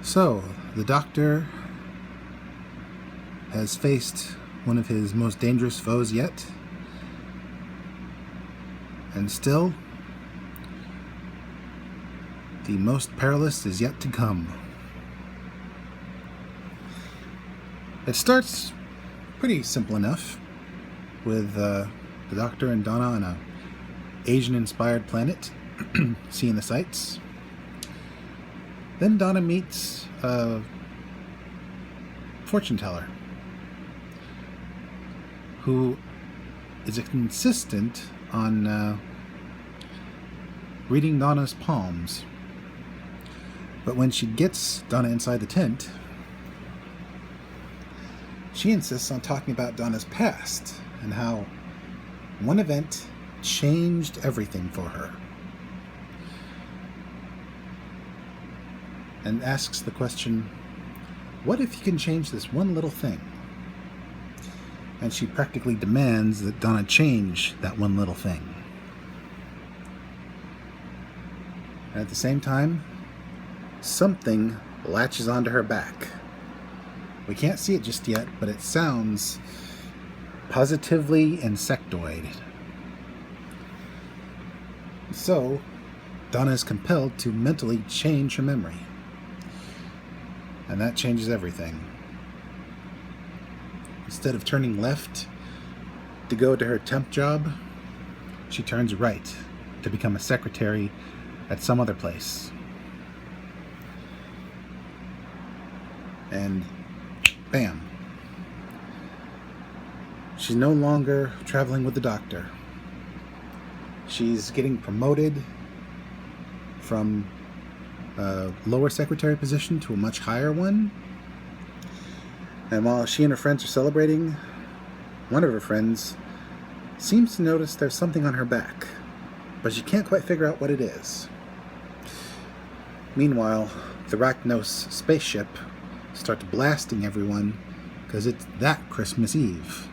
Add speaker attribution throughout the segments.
Speaker 1: So, the Doctor has faced one of his most dangerous foes yet, and still, the most perilous is yet to come. It starts pretty simple enough, with the Doctor and Donna on a Asian-inspired planet, seeing the sights. Then Donna meets a fortune teller who is insistent on reading Donna's palms. But when she gets Donna inside the tent, she insists on talking about Donna's past and how one event changed everything for her. And asks the question, what if you can change this one little thing? And she practically demands that Donna change that one little thing. And at the same time, something latches onto her back. We can't see it just yet, but it sounds positively insectoid. So, Donna is compelled to mentally change her memory. And that changes everything. Instead of turning left to go to her temp job, she turns right to become a secretary at some other place. And bam. She's no longer traveling with the Doctor. She's getting promoted from a lower secretary position to a much higher one. And while she and her friends are celebrating, one of her friends seems to notice there's something on her back, but she can't quite figure out what it is. Meanwhile, the Arachnos spaceship starts blasting everyone because it's that Christmas Eve.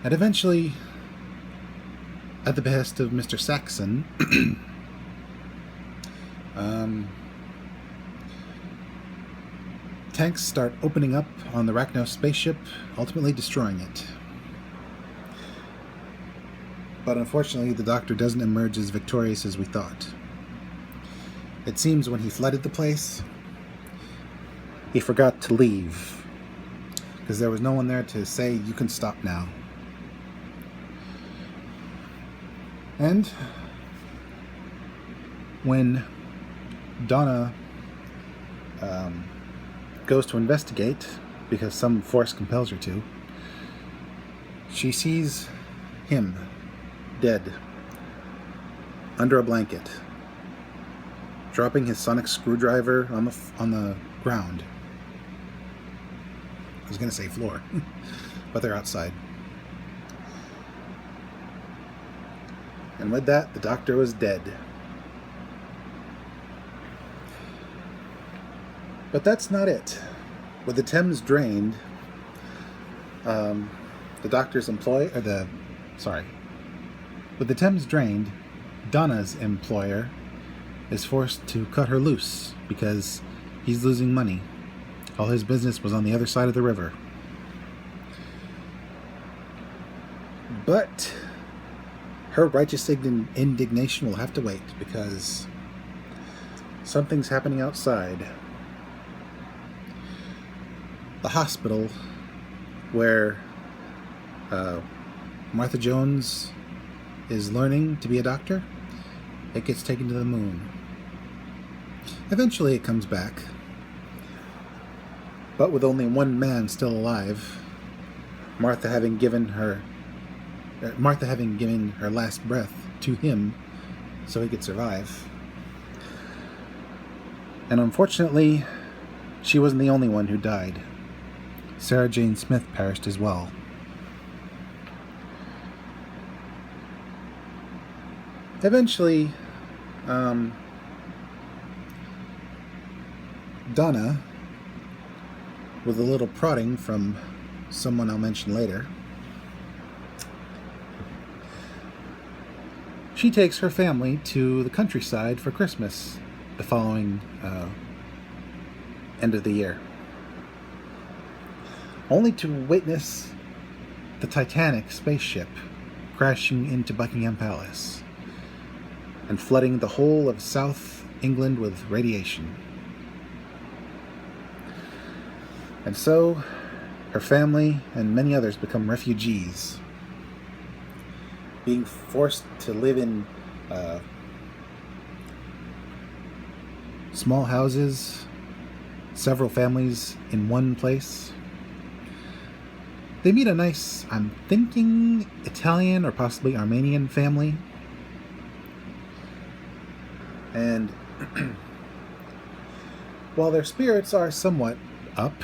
Speaker 1: And eventually, at the behest of Mr. Saxon, tanks start opening up on the Arachnos spaceship, ultimately destroying it. But unfortunately, the Doctor doesn't emerge as victorious as we thought. It seems when he flooded the place, he forgot to leave, because there was no one there to say, you can stop now. And when Donna goes to investigate, because some force compels her to, she sees him dead under a blanket, dropping his sonic screwdriver on the ground. I was going to say floor, but they're outside. And with that, the Doctor was dead. But that's not it. With the Thames drained, with the Thames drained, Donna's employer is forced to cut her loose because he's losing money. All his business was on the other side of the river. But her righteous indignation will have to wait, because something's happening outside. The hospital where Martha Jones is learning to be a doctor, it gets taken to the moon. Eventually it comes back, but with only one man still alive, Martha having given her last breath to him so he could survive. And unfortunately, she wasn't the only one who died. Sarah Jane Smith perished as well. Eventually, Donna, with a little prodding from someone I'll mention later, she takes her family to the countryside for Christmas the following end of the year, only to witness the Titanic spaceship crashing into Buckingham Palace and flooding the whole of South England with radiation. And so, her family and many others become refugees, being forced to live in small houses, several families in one place. They meet a nice, I'm thinking, Italian or possibly Armenian family. And while their spirits are somewhat up,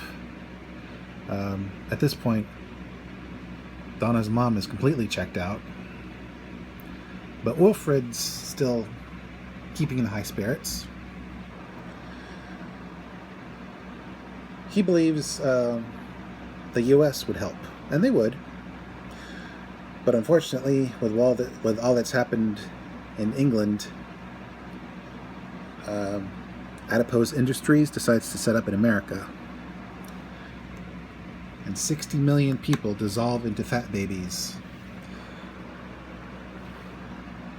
Speaker 1: at this point, Donna's mom is completely checked out. But Wilfred's still keeping in high spirits. He believes the U.S. would help, and they would. But unfortunately, with all that's happened in England, Adipose Industries decides to set up in America. And 60 million people dissolve into fat babies.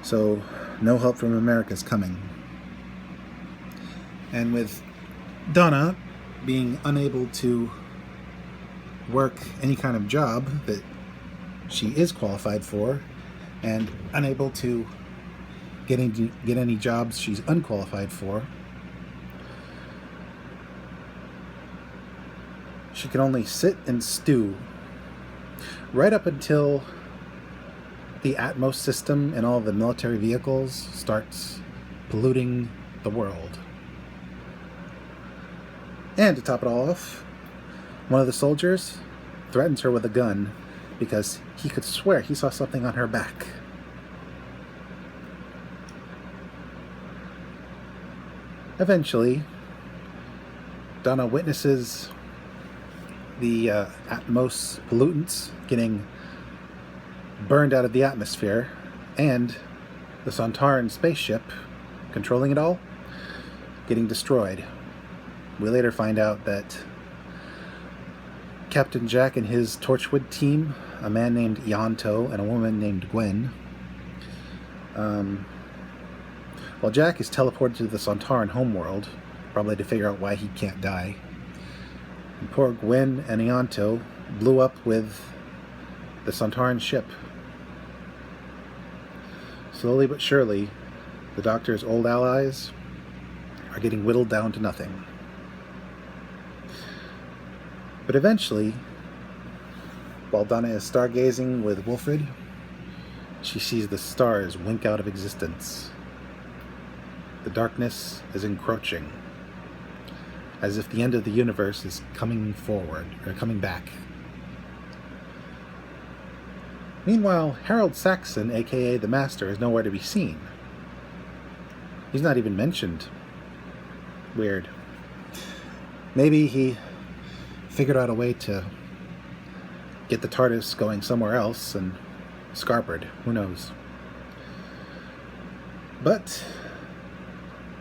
Speaker 1: So, no help from America is coming. And with Donna being unable to work any kind of job that she is qualified for, and unable to get any jobs she's unqualified for, she can only sit and stew right up until the Atmos system and all the military vehicles starts polluting the world. And to top it all off, one of the soldiers threatens her with a gun because he could swear he saw something on her back. Eventually, Donna witnesses the Atmos pollutants getting burned out of the atmosphere, and the Sontaran spaceship controlling it all getting destroyed. We later find out that Captain Jack and his Torchwood team, a man named Ianto and a woman named Gwen, while Jack is teleported to the Sontaran homeworld, probably to figure out why he can't die. And poor Gwen and Ianto blew up with the Sontaran ship. Slowly but surely, the Doctor's old allies are getting whittled down to nothing. But eventually, while Donna is stargazing with Wilfred, she sees the stars wink out of existence. The darkness is encroaching, as if the end of the universe is coming forward, or coming back. Meanwhile, Harold Saxon, aka the Master, is nowhere to be seen. He's not even mentioned. Weird. Maybe he figured out a way to get the TARDIS going somewhere else and scarpered. Who knows? But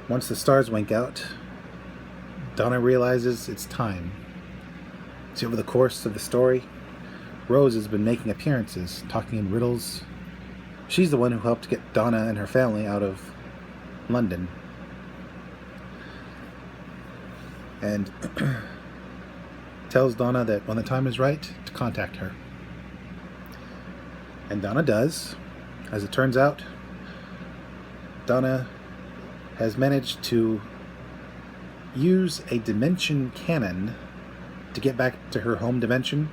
Speaker 1: once the stars wink out, Donna realizes it's time. See, over the course of the story, Rose has been making appearances, talking in riddles. She's the one who helped get Donna and her family out of London. And tells Donna that when the time is right, to contact her. And Donna does. As it turns out, Donna has managed to use a dimension cannon to get back to her home dimension.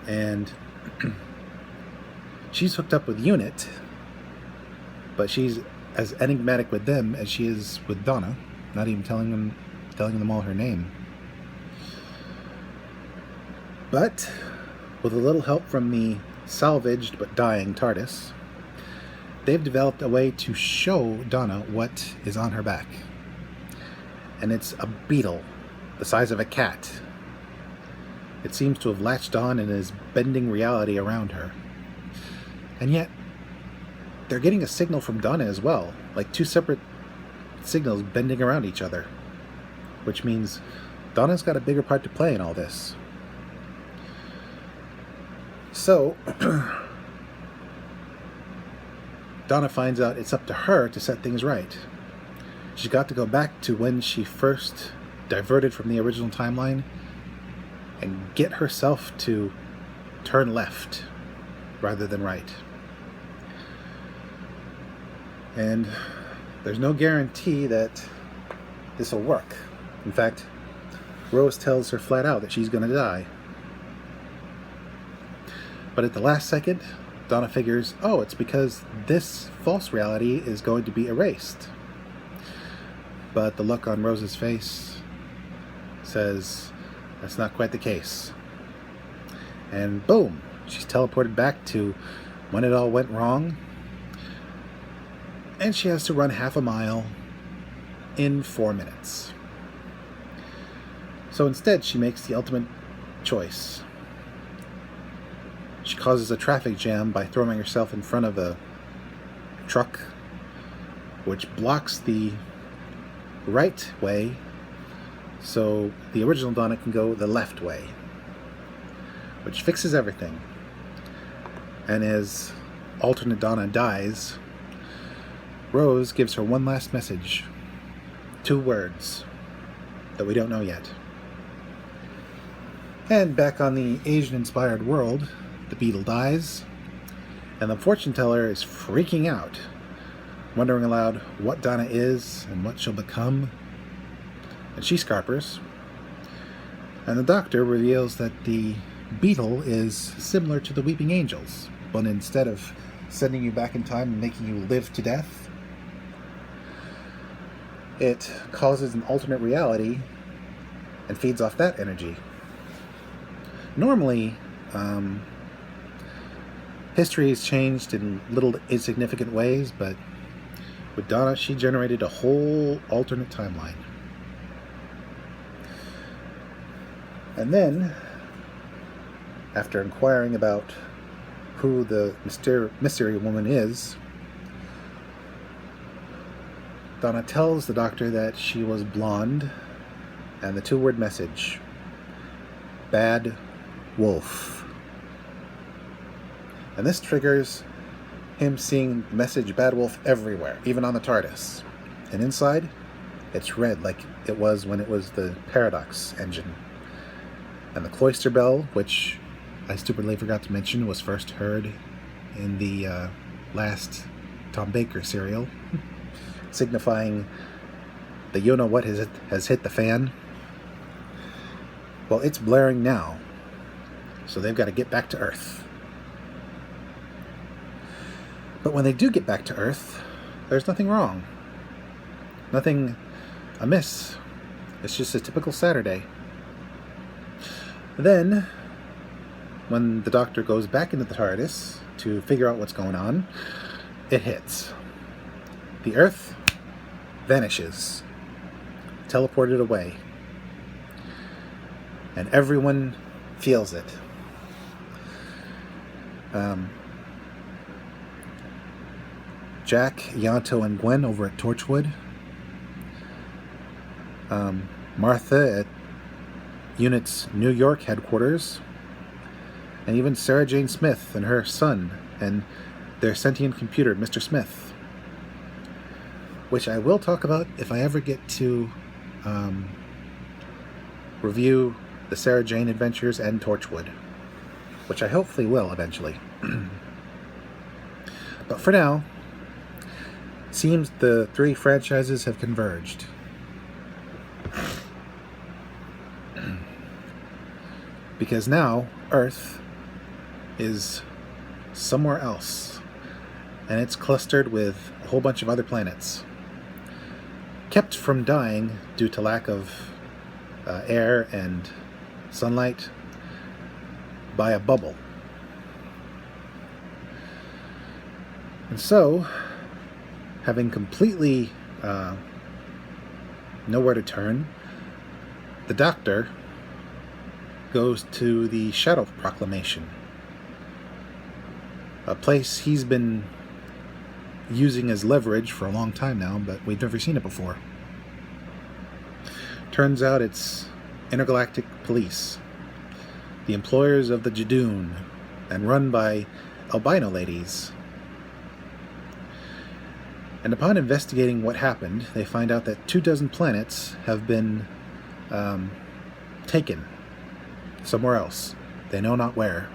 Speaker 1: And she's hooked up with Unit, but she's as enigmatic with them as she is with Donna, not even telling them all her name. But with a little help from the salvaged but dying TARDIS, they've developed a way to show Donna what is on her back. And it's a beetle the size of a cat. It seems to have latched on and is bending reality around her. And yet, they're getting a signal from Donna as well, like two separate signals bending around each other, which means Donna's got a bigger part to play in all this. So, Donna finds out it's up to her to set things right. She's got to go back to when she first diverted from the original timeline and get herself to turn left rather than right. And there's no guarantee that this will work. In fact, Rose tells her flat out that she's going to die. But at the last second, Donna figures, oh, it's because this false reality is going to be erased. But the look on Rose's face says that's not quite the case. And boom, she's teleported back to when it all went wrong. And she has to run half a mile in 4 minutes. So instead, she makes the ultimate choice. She causes a traffic jam by throwing herself in front of a truck, which blocks the right way, so the original Donna can go the left way, which fixes everything. And as alternate Donna dies, Rose gives her one last message. 2 words that we don't know yet. And back on the Asian-inspired world, the beetle dies, and the fortune teller is freaking out, wondering aloud what Donna is and what she'll become. And she scarpers. And the doctor reveals that the beetle is similar to the weeping angels, but instead of sending you back in time and making you live to death, it causes an alternate reality and feeds off that energy. Normally, history has changed in little insignificant ways, but with Donna, she generated a whole alternate timeline. And then, after inquiring about who the mystery woman is, Donna tells the doctor that she was blonde, and the 2-word message, bad wolf. And this triggers him seeing the message bad wolf everywhere, even on the TARDIS. And inside, it's red like it was when it was the Paradox engine. And the cloister bell, which I stupidly forgot to mention, was first heard in the last Tom Baker serial, signifying the you-know-what has hit the fan. Well, it's blaring now, so they've got to get back to Earth. But when they do get back to Earth, there's nothing wrong. Nothing amiss. It's just a typical Saturday. Then, when the doctor goes back into the TARDIS to figure out what's going on, it hits. The Earth vanishes, teleported away. And everyone feels it. Jack, Ianto, and Gwen over at Torchwood. Martha at Unit's New York headquarters. And even Sarah Jane Smith and her son and their sentient computer, Mr. Smith. Which I will talk about if I ever get to review the Sarah Jane Adventures and Torchwood. Which I hopefully will eventually. But for now, seems the 3 franchises have converged. Because now, Earth is somewhere else. And it's clustered with a whole bunch of other planets. Kept from dying due to lack of air and sunlight by a bubble. And so, having completely nowhere to turn, the Doctor goes to the Shadow Proclamation, a place he's been using as leverage for a long time now, but we've never seen it before. Turns out it's intergalactic police, the employers of the Jadoon, and run by albino ladies. And upon investigating what happened, they find out that 24 planets have been taken somewhere else. They know not where.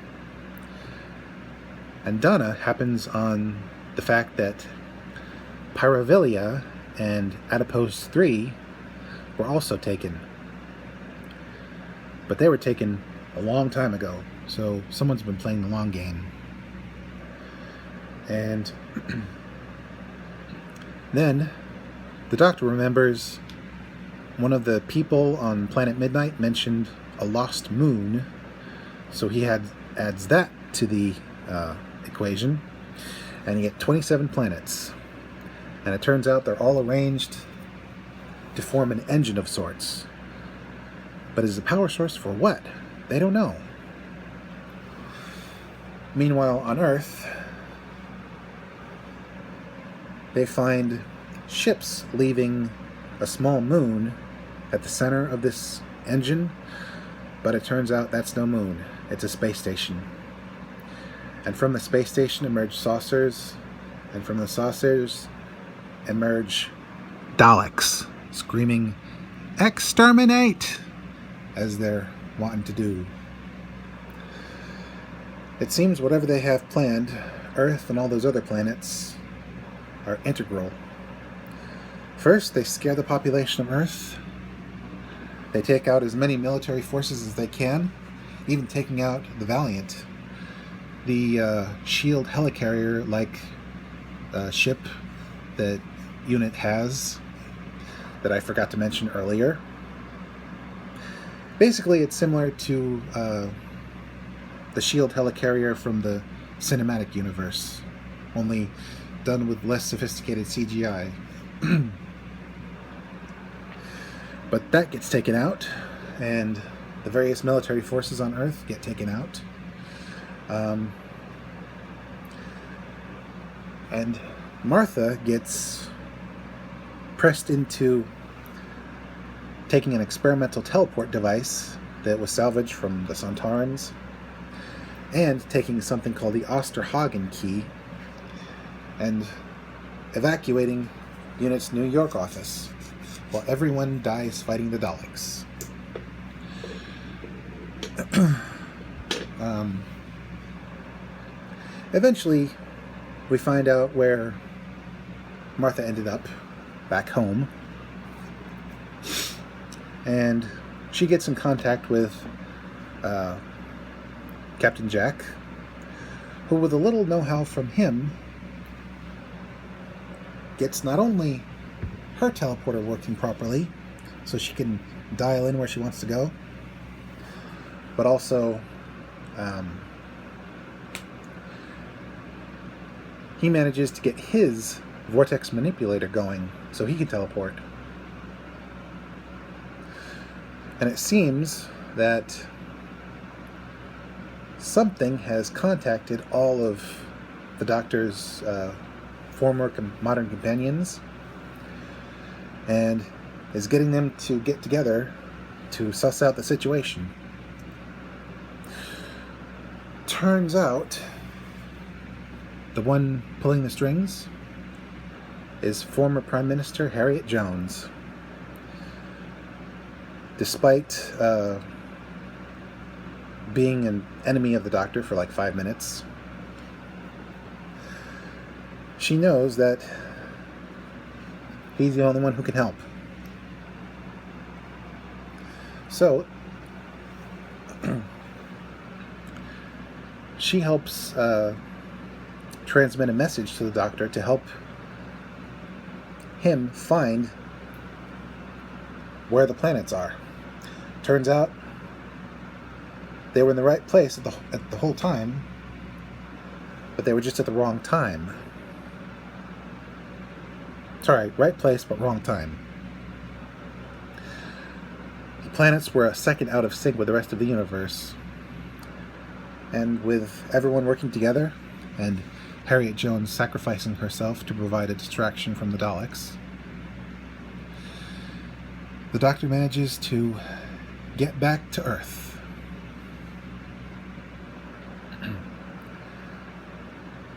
Speaker 1: And Donna happens on the fact that Pyrovilia and Adipose 3 were also taken. But they were taken a long time ago, so someone's been playing the long game. And then the Doctor remembers one of the people on Planet Midnight mentioned a lost moon, so he adds that to the equation, and you get 27 planets. And it turns out they're all arranged to form an engine of sorts. But is the power source for what? They don't know. Meanwhile, on Earth, they find ships leaving a small moon at the center of this engine, but it turns out that's no moon. It's a space station. And from the space station emerge saucers, and from the saucers emerge Daleks, screaming, "Exterminate!" as they're wanting to do. It seems whatever they have planned, Earth and all those other planets are integral. First, they scare the population of Earth. They take out as many military forces as they can, even taking out the Valiant, the shield helicarrier-like ship that UNIT has that I forgot to mention earlier. Basically, it's similar to the shield helicarrier from the cinematic universe, only done with less sophisticated CGI. But that gets taken out, and the various military forces on Earth get taken out. And Martha gets pressed into taking an experimental teleport device that was salvaged from the Sontarans, and taking something called the Osterhagen key, and evacuating UNIT's New York office, while everyone dies fighting the Daleks. Eventually, we find out where Martha ended up, back home, and she gets in contact with Captain Jack, who, with a little know-how from him, gets not only her teleporter working properly, so she can dial in where she wants to go, but also he manages to get his vortex manipulator going so he can teleport. And it seems that something has contacted all of the Doctor's former modern companions and is getting them to get together to suss out the situation. Turns out the one pulling the strings is former Prime Minister Harriet Jones. Despite being an enemy of the Doctor for like 5 minutes, she knows that he's the only one who can help. So she helps transmit a message to the Doctor to help him find where the planets are. Turns out they were in the right place at the whole time, but they were just at the wrong time. Sorry, right place, but wrong time. The planets were a second out of sync with the rest of the universe. And with everyone working together and Harriet Jones sacrificing herself to provide a distraction from the Daleks. The Doctor manages to get back to Earth.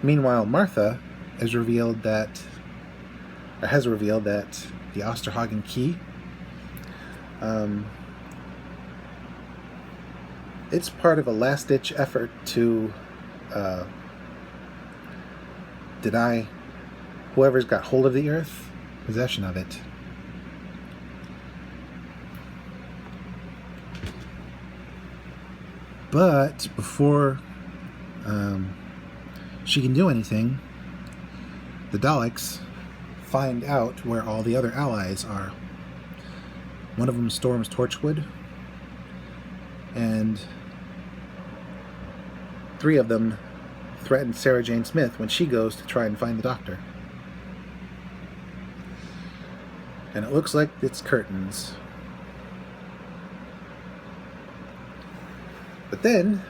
Speaker 1: Meanwhile, Martha has revealed that the Osterhagen key, it's part of a last-ditch effort to deny whoever's got hold of the Earth possession of it. But before she can do anything, the Daleks find out where all the other allies are. One of them storms Torchwood, and 3 of them threaten Sarah Jane Smith when she goes to try and find the Doctor. And it looks like it's curtains. But then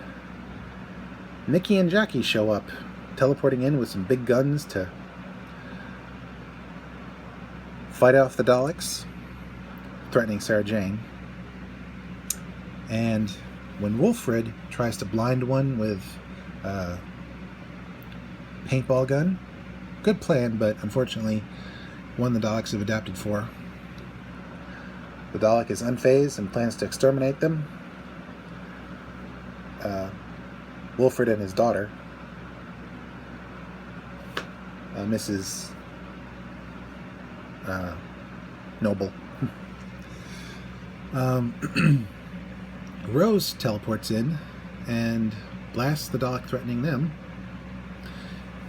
Speaker 1: Mickey and Jackie show up, teleporting in with some big guns to fight off the Daleks, threatening Sarah Jane. And when Wilfred tries to blind one with a paintball gun, good plan, but unfortunately one the Daleks have adapted for. The Dalek is unfazed and plans to exterminate them. Wilfred and his daughter, Mrs. Noble. Rose teleports in and blasts the Dalek threatening them,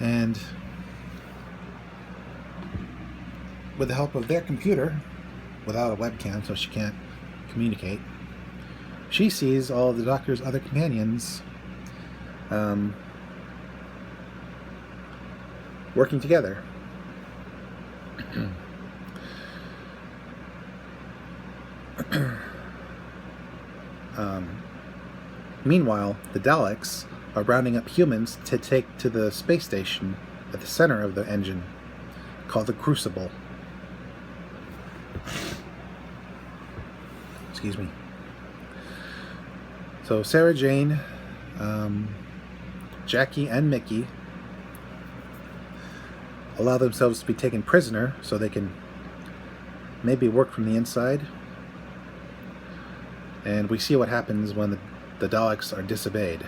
Speaker 1: and with the help of their computer, without a webcam so she can't communicate, she sees all of the Doctor's other companions working together. Meanwhile, the Daleks are rounding up humans to take to the space station at the center of the engine, called the Crucible. Excuse me. So Sarah Jane, Jackie, and Mickey allow themselves to be taken prisoner so they can maybe work from the inside. And we see what happens when the Daleks are disobeyed.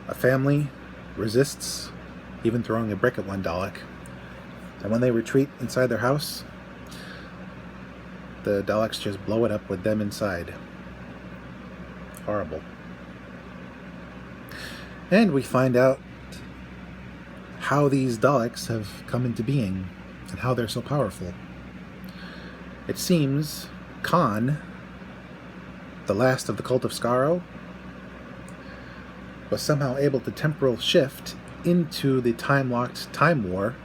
Speaker 1: A family resists, even throwing a brick at one Dalek. And when they retreat inside their house, the Daleks just blow it up with them inside. Horrible. And we find out how these Daleks have come into being and how they're so powerful. It seems Khan, the last of the cult of Skaro, was somehow able to temporal shift into the time-locked Time War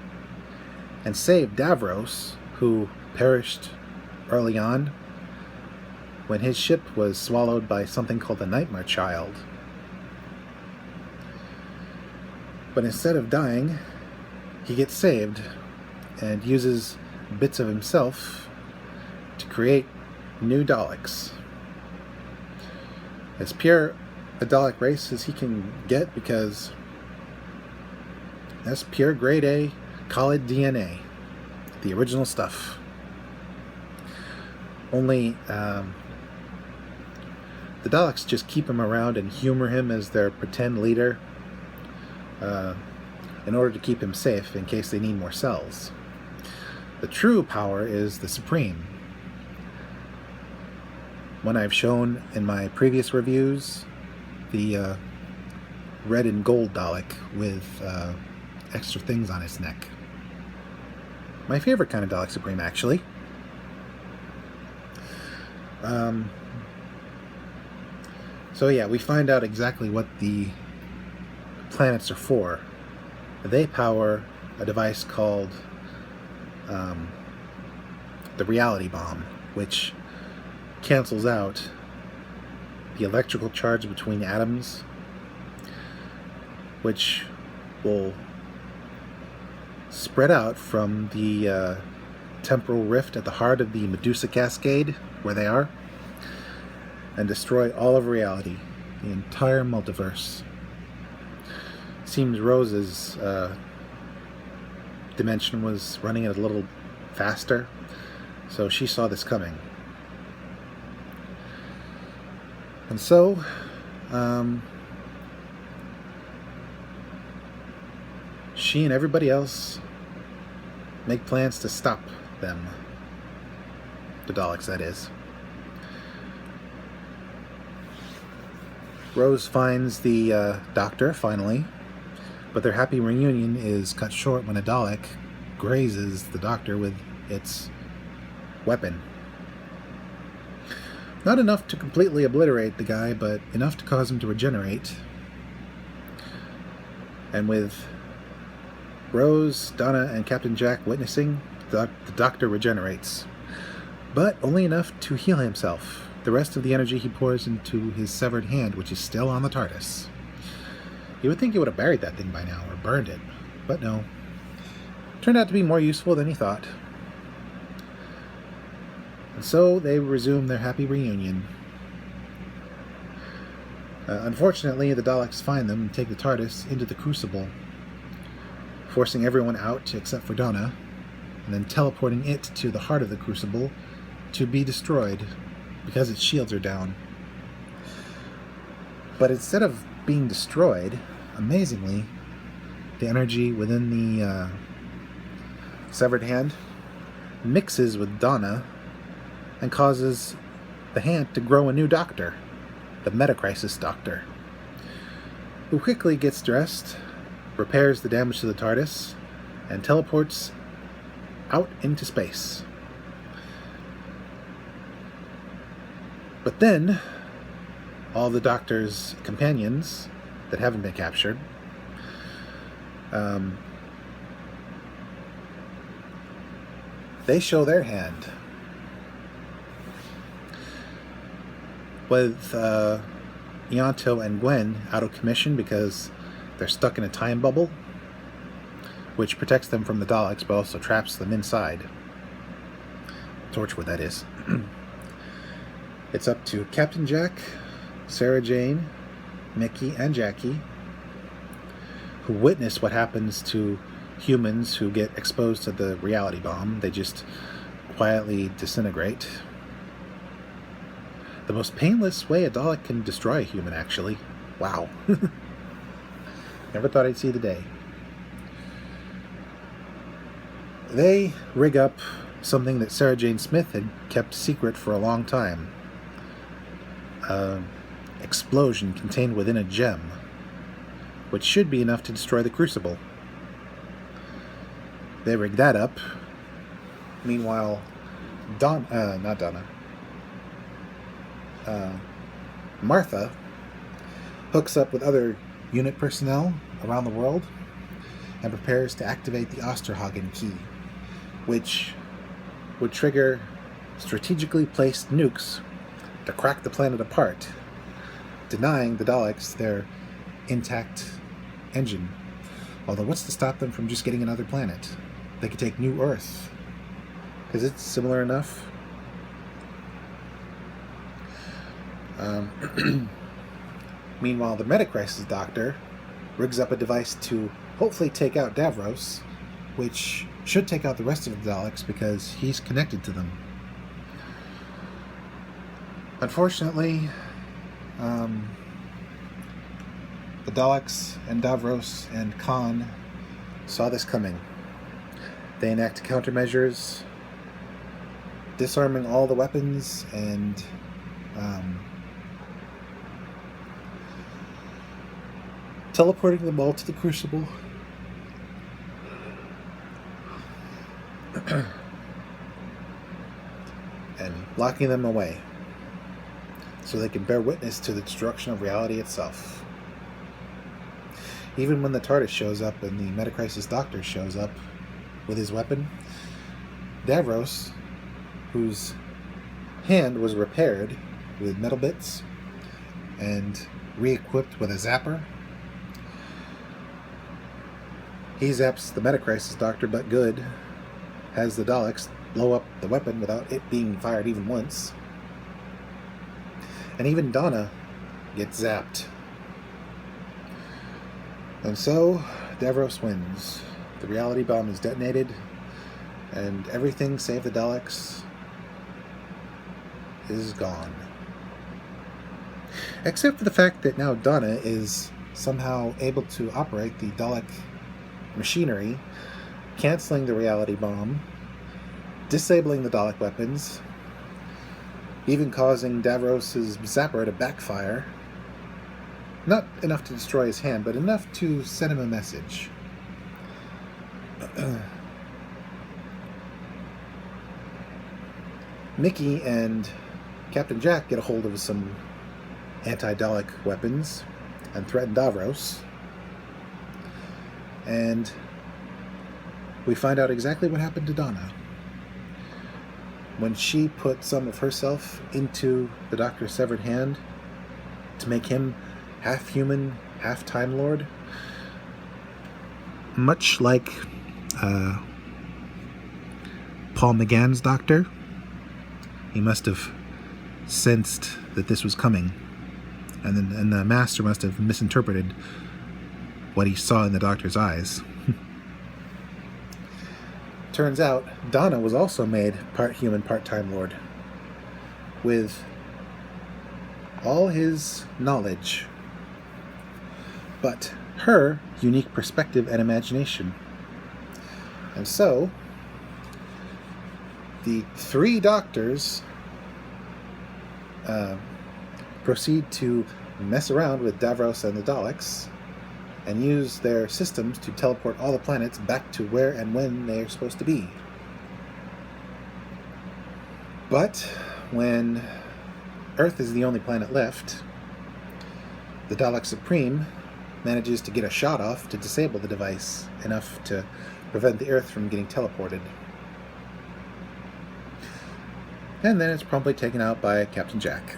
Speaker 1: and save Davros, who perished early on when his ship was swallowed by something called the Nightmare Child. But instead of dying, he gets saved and uses bits of himself to create new Daleks. As pure a Dalek race as he can get, because that's pure grade A Khalid DNA, the original stuff. Only the Daleks just keep him around and humor him as their pretend leader in order to keep him safe in case they need more cells. The true power is the Supreme. One I've shown in my previous reviews, the red and gold Dalek with extra things on his neck. My favorite kind of Dalek Supreme, actually. So yeah, we find out exactly what the planets are for. They power a device called the reality bomb, which cancels out the electrical charge between atoms, which will spread out from the temporal rift at the heart of the Medusa Cascade, where they are, and destroy all of reality, the entire multiverse. Seems Rose's dimension was running a little faster, so she saw this coming. And so, she and everybody else make plans to stop them. The Daleks, that is. Rose finds the doctor, finally, but their happy reunion is cut short when a Dalek grazes the doctor with its weapon. Not enough to completely obliterate the guy, but enough to cause him to regenerate. And with Rose, Donna, and Captain Jack witnessing, the doctor regenerates. But only enough to heal himself. The rest of the energy he pours into his severed hand, which is still on the TARDIS. You would think he would have buried that thing by now, or burned it. But no. Turned out to be more useful than he thought. And so they resume their happy reunion. Unfortunately, the Daleks find them and take the TARDIS into the Crucible, forcing everyone out except for Donna, and then teleporting it to the heart of the Crucible to be destroyed because its shields are down. But instead of being destroyed, amazingly, the energy within the severed hand mixes with Donna and causes the hand to grow a new doctor, the Metacrisis Doctor, who quickly gets dressed, repairs the damage to the TARDIS, and teleports out into space. But then, all the Doctor's companions that haven't been captured they show their hand. With Ianto and Gwen out of commission because they're stuck in a time bubble, which protects them from the Daleks but also traps them inside. Torchwood, that is. It's up to Captain Jack, Sarah Jane, Mickey, and Jackie, who witness what happens to humans who get exposed to the reality bomb. They just quietly disintegrate. The most painless way a Dalek can destroy a human, actually. Wow. Never thought I'd see the day. They rig up something that Sarah Jane Smith had kept secret for a long time. Explosion contained within a gem, which should be enough to destroy the Crucible. They rig that up. Meanwhile, Martha hooks up with other unit personnel around the world and prepares to activate the Osterhagen key, which would trigger strategically placed nukes to crack the planet apart, denying the Daleks their intact engine. Although what's to stop them from just getting another planet? They could take New Earth, because it's similar enough. Meanwhile, the Metacrisis Doctor rigs up a device to hopefully take out Davros, which should take out the rest of the Daleks because he's connected to them. Unfortunately, the Daleks and Davros and Khan saw this coming. They enact countermeasures, disarming all the weapons and teleporting them all to the Crucible. And locking them away so they can bear witness to the destruction of reality itself. Even when the TARDIS shows up and the Metacrisis Doctor shows up with his weapon, Davros, whose hand was repaired with metal bits and re-equipped with a zapper, He zaps the Metacrisis doctor, but good. Has the Daleks blow up the weapon without it being fired even once. And even Donna gets zapped. And so, Davros wins. The reality bomb is detonated, and everything save the Daleks is gone. Except for the fact that now Donna is somehow able to operate the Dalek machinery, canceling the reality bomb, disabling the Dalek weapons, even causing Davros' zapper to backfire. Not enough to destroy his hand, but enough to send him a message. Mickey and Captain Jack get a hold of some anti-Dalek weapons and threaten Davros. And we find out exactly what happened to Donna. When she put some of herself into the Doctor's severed hand to make him half human, half Time Lord, much like Paul McGann's Doctor, he must have sensed that this was coming, and the Master must have misinterpreted what he saw in the Doctor's eyes. Turns out, Donna was also made part human, part Time Lord, with all his knowledge, but her unique perspective and imagination. And so, the three Doctors proceed to mess around with Davros and the Daleks, and use their systems to teleport all the planets back to where and when they are supposed to be. But when Earth is the only planet left, the Dalek Supreme manages to get a shot off to disable the device, enough to prevent the Earth from getting teleported. And then it's promptly taken out by Captain Jack.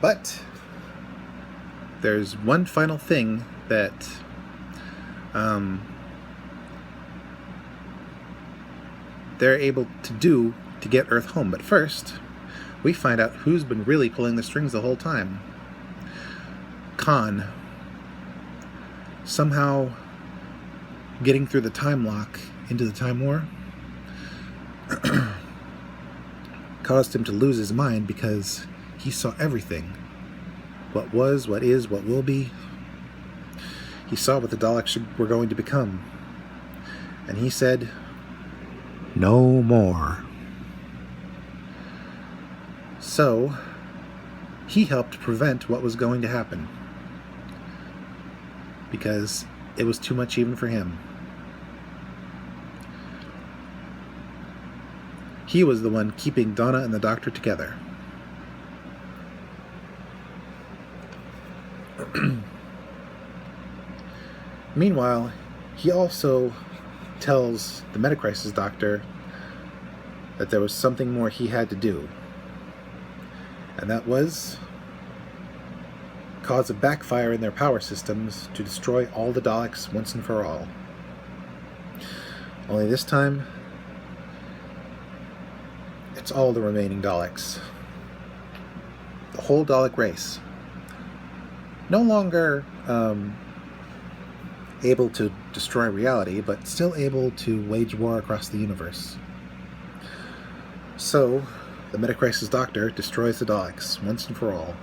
Speaker 1: But there's one final thing that they're able to do to get Earth home. But first, we find out who's been really pulling the strings the whole time. Khan. Somehow getting through the time lock into the Time War caused him to lose his mind, because he saw everything. What was, what is, what will be. He saw what the Daleks were going to become. And he said, "No more." So, he helped prevent what was going to happen, because it was too much even for him. He was the one keeping Donna and the Doctor together. Meanwhile, he also tells the Metacrisis Doctor that there was something more he had to do. And that was cause a backfire in their power systems to destroy all the Daleks once and for all. Only this time, it's all the remaining Daleks. The whole Dalek race. No longer able to destroy reality, but still able to wage war across the universe. So, the Metacrisis Doctor destroys the Daleks once and for all.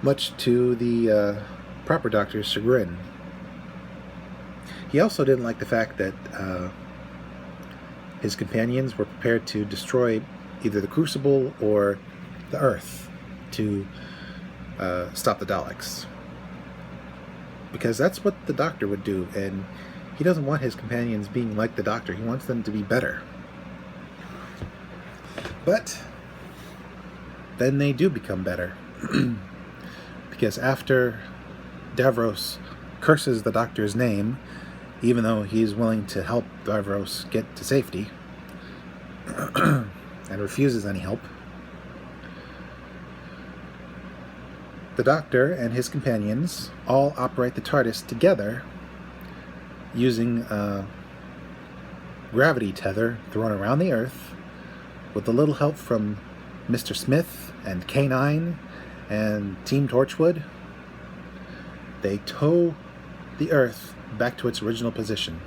Speaker 1: Much to the proper Doctor's chagrin. He also didn't like the fact that his companions were prepared to destroy either the Crucible or the Earth to stop the Daleks. Because that's what the Doctor would do, and he doesn't want his companions being like the Doctor. He wants them to be better. But then they do become better. Because after Davros curses the Doctor's name, even though he's willing to help Davros get to safety, and refuses any help, The Doctor and his companions all operate the TARDIS together using a gravity tether thrown around the Earth with a little help from Mr. Smith and K9 and Team Torchwood. They tow the Earth back to its original position.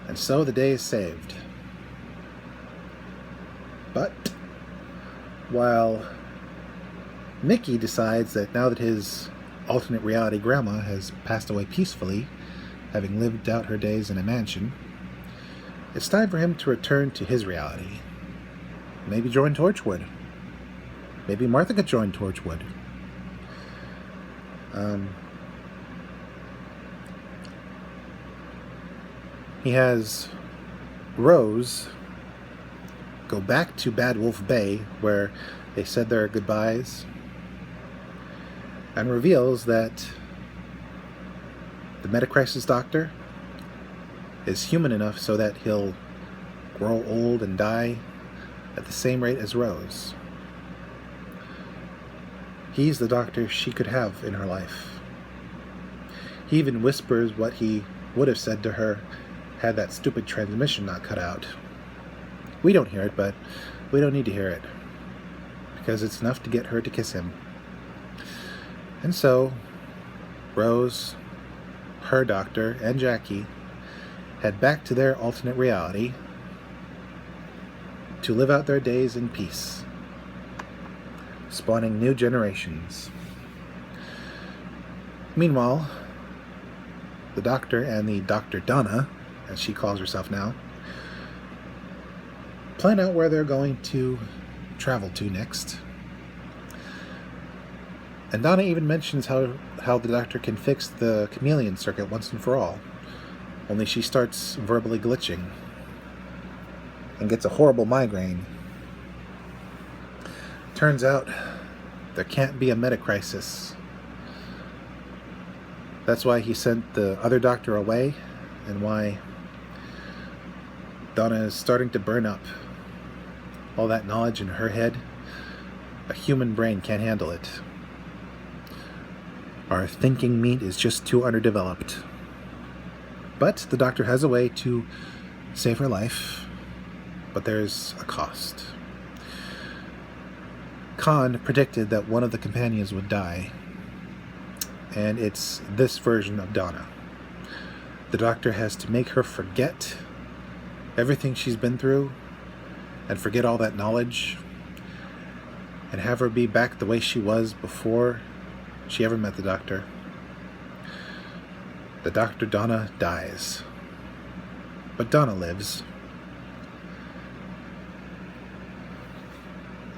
Speaker 1: And so the day is saved. But while Mickey decides that now that his alternate reality grandma has passed away peacefully, having lived out her days in a mansion, it's time for him to return to his reality. Maybe join Torchwood. Maybe Martha could join Torchwood. He has Rose go back to Bad Wolf Bay, where they said their goodbyes, and reveals that the Metacrisis Doctor is human enough so that he'll grow old and die at the same rate as Rose. He's the Doctor she could have in her life. He even whispers what he would have said to her had that stupid transmission not cut out. We don't hear it, but we don't need to hear it, because it's enough to get her to kiss him. And so, Rose, her Doctor, and Jackie head back to their alternate reality to live out their days in peace, spawning new generations. Meanwhile, the Doctor and the Dr. Donna, as she calls herself now, plan out where they're going to travel to next. And Donna even mentions how the Doctor can fix the chameleon circuit once and for all. Only she starts verbally glitching and gets a horrible migraine. Turns out there can't be a metacrisis. That's why he sent the other Doctor away, and why Donna is starting to burn up. All that knowledge in her head, a human brain can't handle it. Our thinking meat is just too underdeveloped. But the Doctor has a way to save her life, but there's a cost. Khan predicted that one of the companions would die, and it's this version of Donna. The Doctor has to make her forget everything she's been through, and forget all that knowledge, and have her be back the way she was before she ever met the Doctor. The Dr. Donna dies, but Donna lives.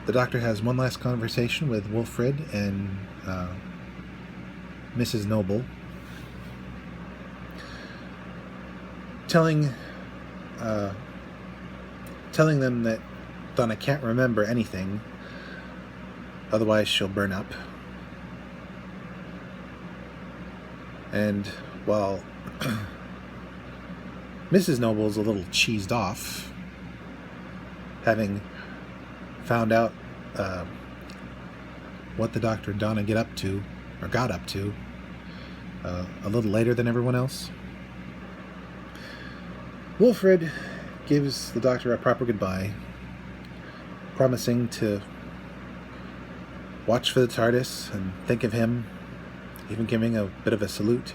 Speaker 1: The Doctor has one last conversation with Wilfred and Mrs. Noble, telling them that Donna can't remember anything, otherwise she'll burn up. And while Mrs. Noble's a little cheesed off, having found out what the Doctor and Donna got up to a little later than everyone else, Wilfred gives the Doctor a proper goodbye, promising to watch for the TARDIS and think of him, even giving a bit of a salute.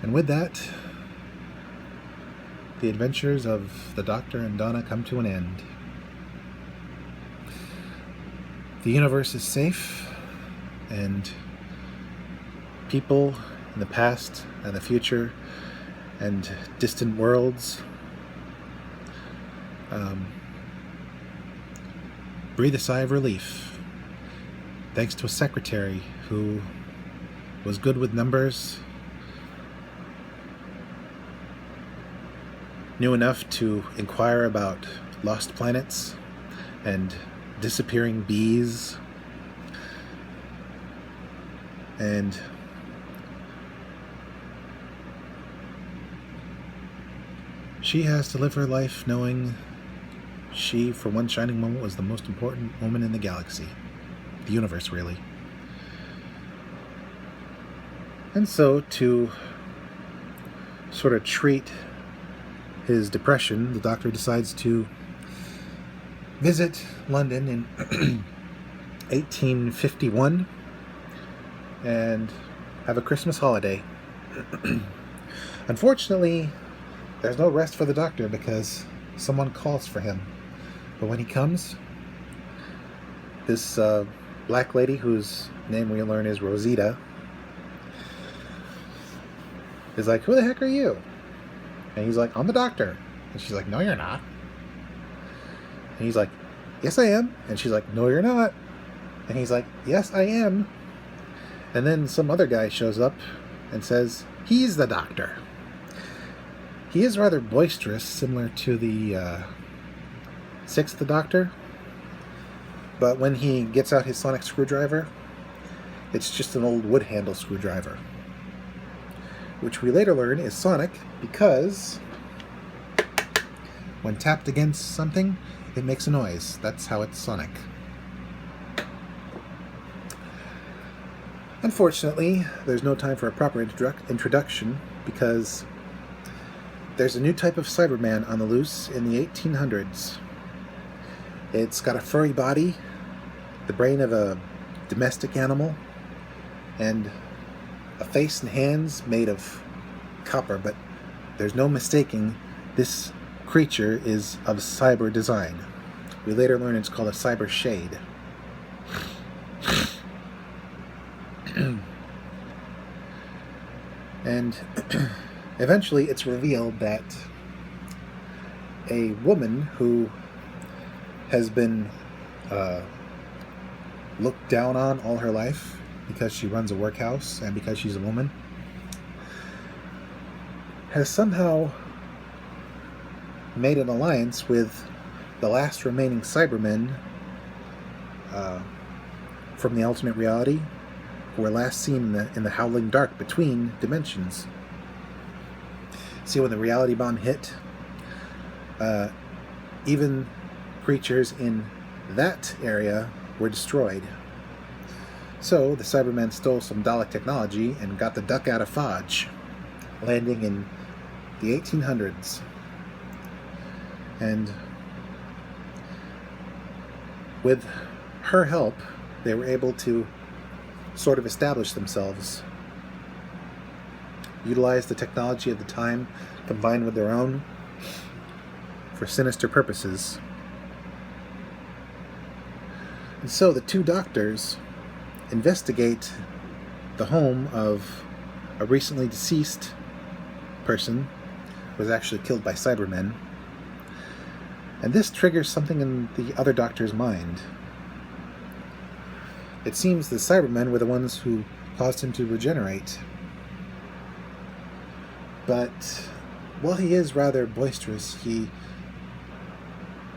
Speaker 1: And with that, the adventures of the Doctor and Donna come to an end. The universe is safe, and people in the past and the future and distant worlds breathe a sigh of relief, thanks to a secretary who was good with numbers, knew enough to inquire about lost planets and disappearing bees, and she has to live her life knowing she, for one shining moment, was the most important woman in the galaxy. The universe, really. And so, to sort of treat his depression, the Doctor decides to visit London in 1851 and have a Christmas holiday. Unfortunately, there's no rest for the Doctor because someone calls for him. But when he comes, this black lady, whose name we learn is Rosita, is like, "Who the heck are you?" And he's like, "I'm the Doctor." And she's like, "No, you're not." And he's like, "Yes, I am." And she's like, "No, you're not." And he's like, "Yes, I am." And then some other guy shows up and says, "He's the Doctor." He is rather boisterous, similar to the sixth Doctor. But when he gets out his sonic screwdriver, it's just an old wood handle screwdriver, which we later learn is sonic because when tapped against something, it makes a noise. That's how it's sonic. Unfortunately, there's no time for a proper introduction because there's a new type of Cyberman on the loose in the 1800s. It's got a furry body, the brain of a domestic animal, and a face and hands made of copper, but there's no mistaking this creature is of cyber design. We later learn it's called a cyber shade. And eventually it's revealed that a woman who has been looked down on all her life because she runs a workhouse and because she's a woman, has somehow made an alliance with the last remaining Cybermen from the alternate reality, who were last seen in the howling dark between dimensions. See, when the reality bomb hit, even creatures in that area were destroyed. So the Cybermen stole some Dalek technology and got the duck out of Fudge, landing in the 1800s. And with her help, they were able to sort of establish themselves, utilize the technology of the time combined with their own for sinister purposes. And so the two Doctors investigate the home of a recently deceased person who was actually killed by Cybermen. And this triggers something in the other Doctor's mind. It seems the Cybermen were the ones who caused him to regenerate. But while he is rather boisterous, he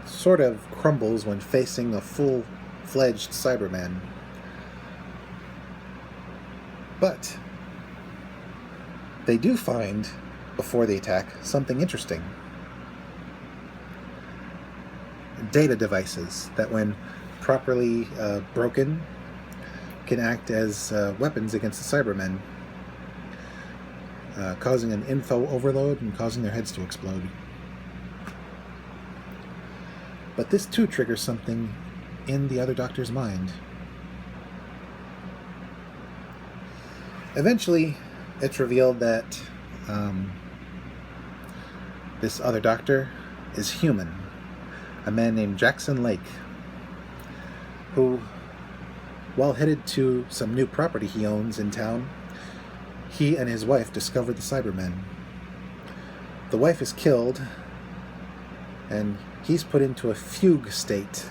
Speaker 1: sort of crumbles when facing a full-fledged Cyberman. But they do find, before the attack, something interesting. Data devices that, when properly broken, can act as weapons against the Cybermen, causing an info overload and causing their heads to explode. But this too triggers something in the other Doctor's mind. Eventually, it's revealed that this other Doctor is human, a man named Jackson Lake, who, while headed to some new property he owns in town, he and his wife discovered the Cybermen. The wife is killed, and he's put into a fugue state,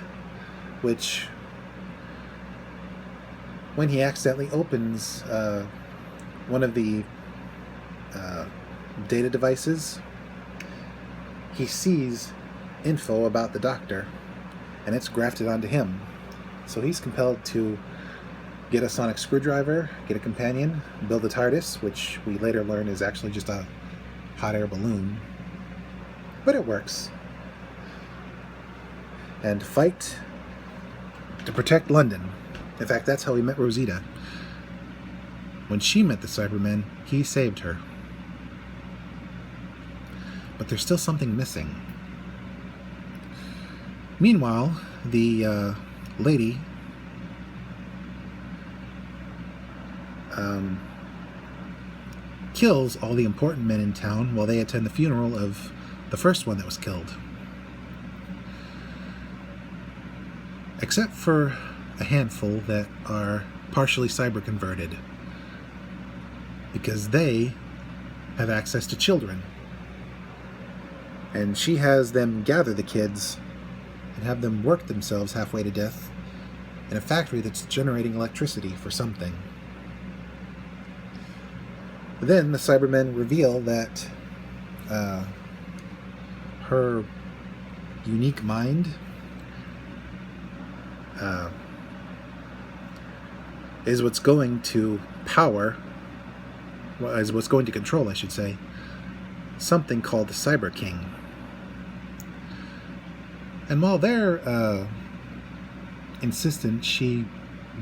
Speaker 1: which, when he accidentally opens one of the data devices, he sees info about the Doctor, and it's grafted onto him. So he's compelled to get a sonic screwdriver, get a companion, build a TARDIS, which we later learn is actually just a hot air balloon. But it works. and fight to protect London. In fact, that's how he met Rosita. When she met the Cybermen, he saved her. But there's still something missing. Meanwhile, the lady kills all the important men in town while they attend the funeral of the first one that was killed. Except for a handful that are partially cyber converted, because they have access to children. And she has them gather the kids and have them work themselves halfway to death in a factory that's generating electricity for something. Then the Cybermen reveal that her unique mind is what's going to is what's going to control, I should say, something called the Cyber King. And while they're insistent she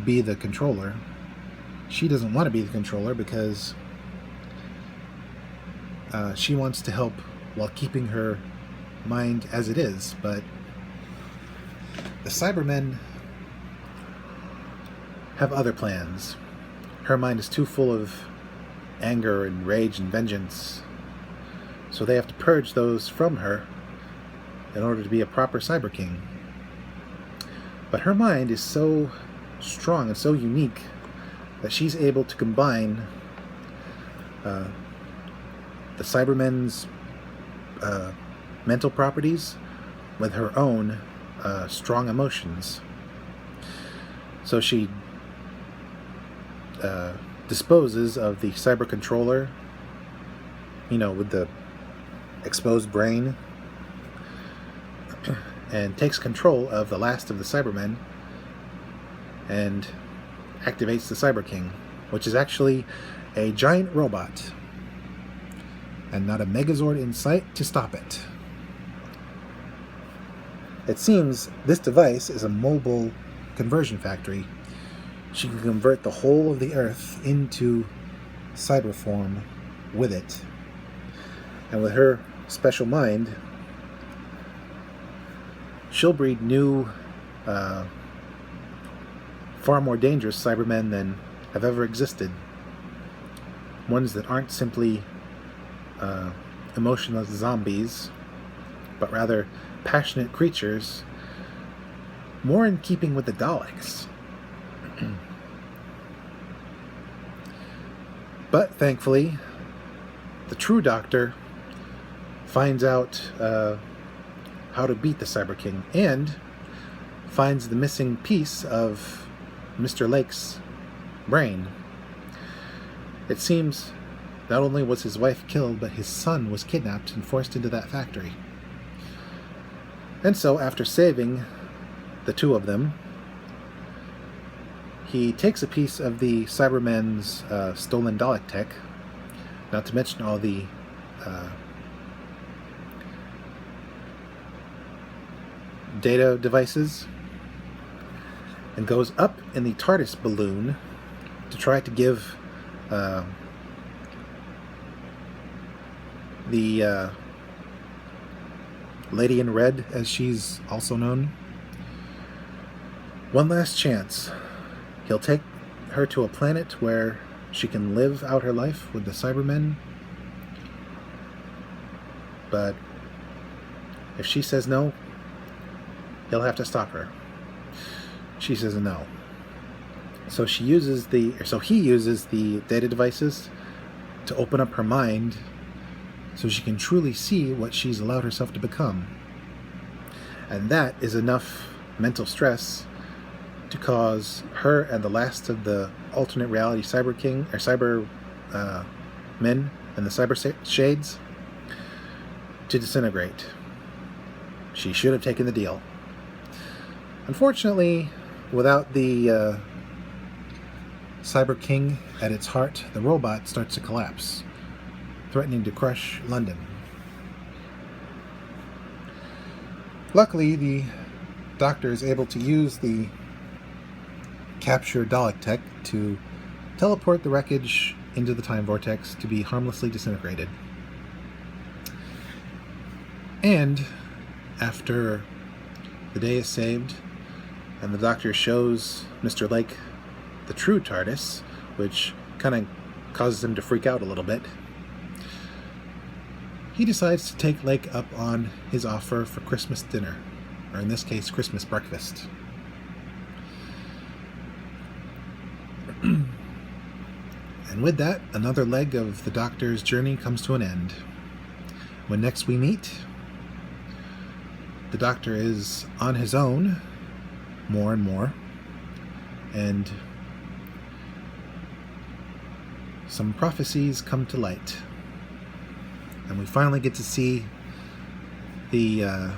Speaker 1: be the controller, she doesn't want to be the controller because she wants to help while keeping her mind as it is. But the Cybermen have other plans. Her mind is too full of anger and rage and vengeance, so they have to purge those from her in order to be a proper Cyber King. But her mind is so strong and so unique that she's able to combine the Cybermen's mental properties with her own strong emotions. So she disposes of the cyber controller, with the exposed brain, and takes control of the last of the Cybermen and activates the Cyber King, which is actually a giant robot and not a Megazord in sight to stop it. It seems this device is a mobile conversion factory. She can convert the whole of the Earth into cyber form with it. And with her special mind, she'll breed new, far more dangerous Cybermen than have ever existed. Ones that aren't simply emotionless zombies, but rather passionate creatures, more in keeping with the Daleks. But thankfully, the true Doctor finds out how to beat the Cyber King and finds the missing piece of Mr. Lake's brain. It seems not only was his wife killed, but his son was kidnapped and forced into that factory. And so, after saving the two of them, he takes a piece of the Cybermen's stolen Dalek tech, not to mention all the data devices, and goes up in the TARDIS balloon to try to give the Lady in Red, as she's also known, one last chance. He'll take her to a planet where she can live out her life with the Cybermen. But if she says no, he'll have to stop her. She says no. So he uses the data devices to open up her mind so she can truly see what she's allowed herself to become. And that is enough mental stress to cause her and the last of the alternate reality Cyber King, or Cyber men and the Cyber Shades, to disintegrate. She should have taken the deal. Unfortunately, without the Cyber King at its heart, the robot starts to collapse, threatening to crush London. Luckily, the Doctor is able to use the captured Dalek tech to teleport the wreckage into the time vortex to be harmlessly disintegrated. And after the day is saved, and the Doctor shows Mr. Lake the true TARDIS, which kind of causes him to freak out a little bit, he decides to take Lake up on his offer for Christmas dinner, or in this case, Christmas breakfast. And with that, another leg of the Doctor's journey comes to an end. When next we meet, the Doctor is on his own more and more, and some prophecies come to light. And we finally get to see the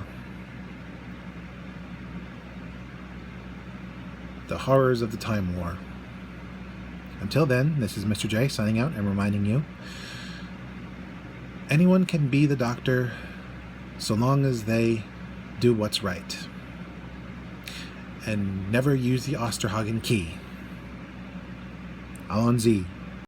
Speaker 1: horrors of the Time War. Until then, this is Mr. J signing out and reminding you, anyone can be the Doctor so long as they do what's right. And never use the Osterhagen key. Allons-y.